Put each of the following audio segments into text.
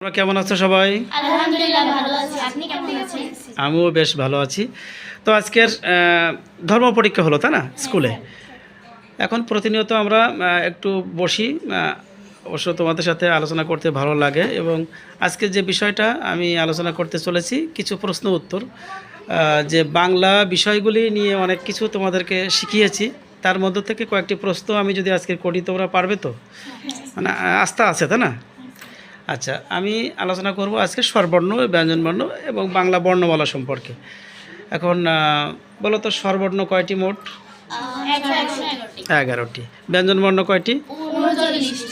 তোমরা কেমন আছো সবাই? আলহামদুলিল্লাহ ভালো আছি। আপনি কেমন আছেন? আমিও বেশ ভালো আছি। তো আজকের ধর্ম পরীক্ষা হলো, তাই না, স্কুলে? এখন প্রতিনিয়ত আমরা একটু বসি, অবশ্য তোমাদের সাথে আলোচনা করতে ভালো লাগে। এবং আজকে যে বিষয়টা আমি আলোচনা করতে চলেছি, কিছু প্রশ্ন উত্তর, যে বাংলা বিষয়গুলি নিয়ে অনেক কিছু তোমাদেরকে শিখিয়েছি, তার মধ্য থেকে কয়েকটি প্রশ্ন আমি যদি আজকে করি, তোমরা পারবে তো? মানে আস্থা আছে, তাই না? আচ্ছা, আমি আলোচনা করব আজকে স্বরবর্ণ, ব্যঞ্জনবর্ণ এবং বাংলা বর্ণমালা সম্পর্কে। এখন বলো তো, স্বরবর্ণ কয়টি মোট? 11টি। ব্যঞ্জনবর্ণ কয়টি? 39টি।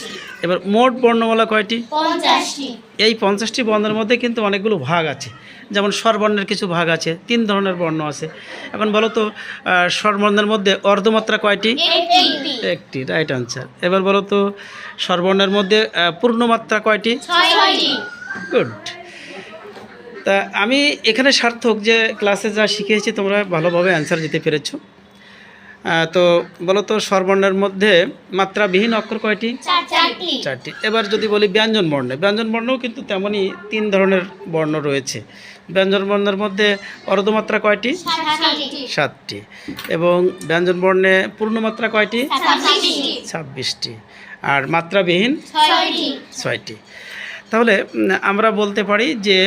এবার মোট বর্ণমালা কয়টি? 50টি। এই 50টি বর্ণের মধ্যে কিন্তু অনেকগুলো ভাগ আছে। যেমন স্বরবর্ণের কিছু ভাগ আছে, 3 ধরনের বর্ণ আছে। এখন বলো তো, স্বরবর্ণের মধ্যে অর্ধমাত্রা কয়টি? একটি, রাইট আনসার। এবার বলো তো, স্বরবর্ণের মধ্যে পূর্ণমাত্রা কয়টি? 6টি। গুড। তা আমি এখানে সার্থক যে ক্লাসে যা শিখিয়েছি তোমরা ভালোভাবে অ্যান্সার দিতে পেরেছো। তো বলো তো, স্বরবর্ণের মধ্যে মাত্রাবিহীন অক্ষর কয়টি? 4টি। এবার যদি বলি ব্যঞ্জন বর্ণে, ব্যঞ্জন বর্ণও কিন্তু তেমনই 3 ধরনের বর্ণ রয়েছে। ব্যঞ্জন বর্ণের মধ্যে অর্ধমাত্রা কয়টি? 7টি। এবং ব্যঞ্জন বর্ণে পূর্ণমাত্রা কয়টি? 26টি। আর মাত্রাবিহীন 6টি। তাহলে আমরা বলতে পারি যে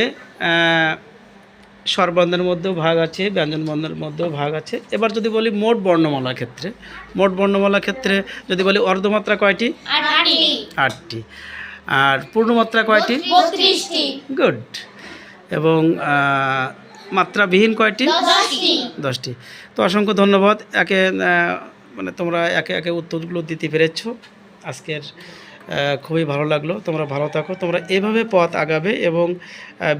স্বরবর্ণের মধ্যেও ভাগ আছে, ব্যঞ্জন বর্ণের মধ্যেও ভাগ আছে। এবার যদি বলি মোট বর্ণমালার ক্ষেত্রে, মোট বর্ণমালার ক্ষেত্রে যদি বলি অর্ধমাত্রা কয়টি? 8টি। আর পূর্ণমাত্রা কয়টি? 32টি। গুড। এবং মাত্রাবিহীন কয়টি? 10টি। তো অসংখ্য ধন্যবাদ। মানে তোমরা একে একে উত্তরগুলো দিতে পেরেছো। আজকের খুবই ভালো লাগলো। তোমরা ভালো থাকো, তোমরা এভাবে পথ আগাবে। এবং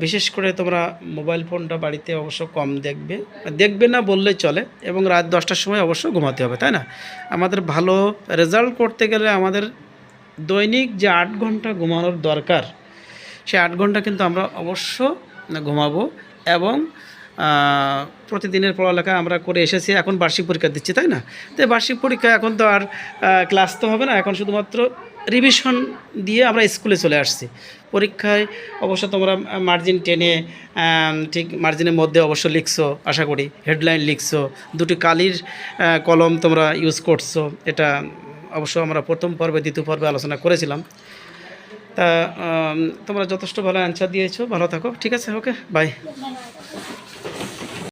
বিশেষ করে তোমরা মোবাইল ফোনটা বাড়িতে অবশ্য কম দেখবে না বললেই চলে। এবং রাত 10টার সময় অবশ্য ঘুমাতে হবে, তাই না? আমাদের ভালো রেজাল্ট করতে গেলে আমাদের দৈনিক যে 8 ঘন্টা ঘুমানোর দরকার, সে 8 ঘন্টা কিন্তু আমরা অবশ্য ঘুমাবো। এবং প্রতিদিনের পড়ালেখা আমরা করে এসেছি, এখন বার্ষিক পরীক্ষা দিচ্ছি, তাই না? তো বার্ষিক পরীক্ষা এখন তো আর ক্লাস তো হবে না, এখন শুধুমাত্র রিভিশন দিয়ে আমরা স্কুলে চলে আসছি। পরীক্ষায় অবশ্য তোমরা মার্জিন টেনে ঠিক মার্জিনের মধ্যে অবশ্য লিখছো, আশা করি হেডলাইন লিখছো, 2টি কালির কলম তোমরা ইউজ করছো। এটা অবশ্য আমরা প্রথম পর্বে, দ্বিতীয় পর্বে আলোচনা করেছিলাম। তা তোমরা যথেষ্ট ভালো অ্যান্সার দিয়েছো। ভালো থাকো, ঠিক আছে, ওকে, বাই।